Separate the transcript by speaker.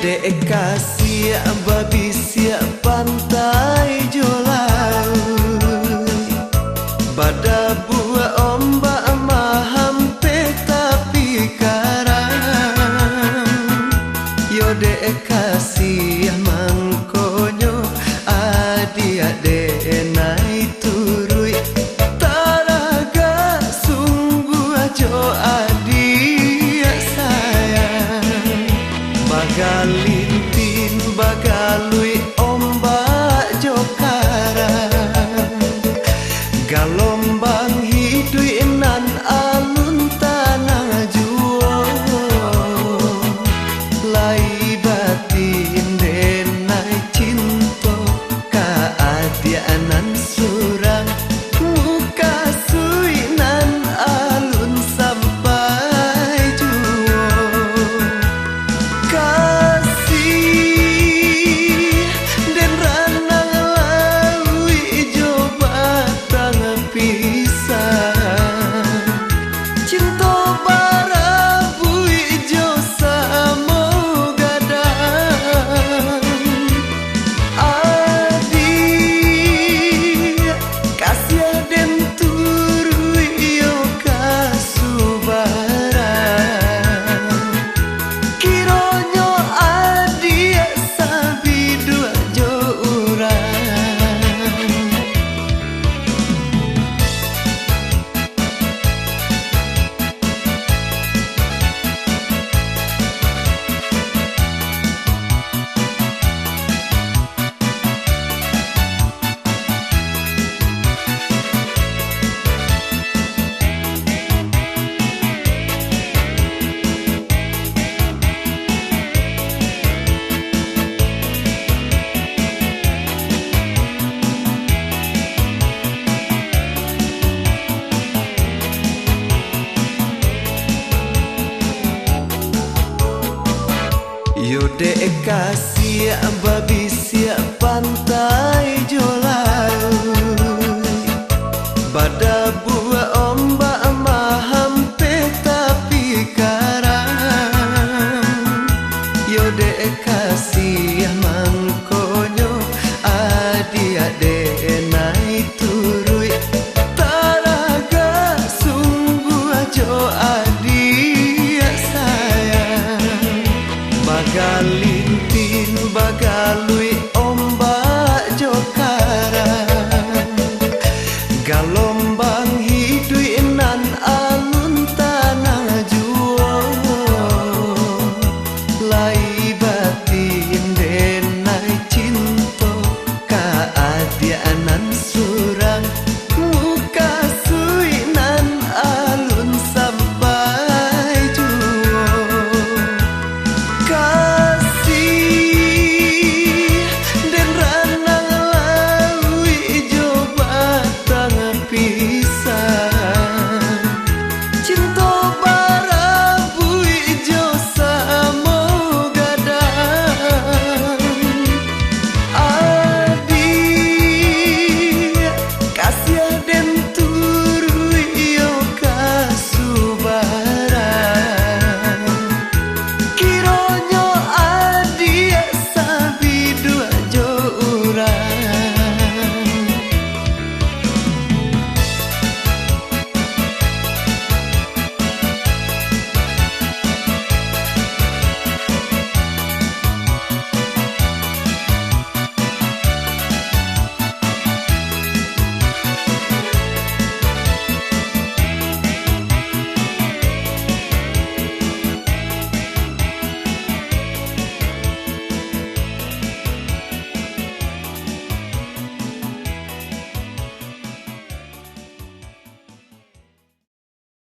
Speaker 1: Dek kasih babi siap pantai jolau Bada buah ombak maham tapi karam Yo dek kasih mangkonyo adi ade nai turui Taraga sungguh ajo adi sayang Bagalintin bagalui ombak jokaran Galombang hidui nan alun tanah juo Lai batin denai cinta keadianan surang Muka suinan alun sampai juo Kasih dan ranang laui jo batang pisang Cinta barabui jo samo gadang Adi kasih den turui yo kasubaran Kironyo adi sabi dua jo urang Yo dek kasih babi siap pantai jolau Bada buah ombak maham tapi karam Yo dek kasih mangkonyo adi ade nai turui Taraga sungguh ajo adi sayang Bagalintin bagalui ombak jokaran Galombang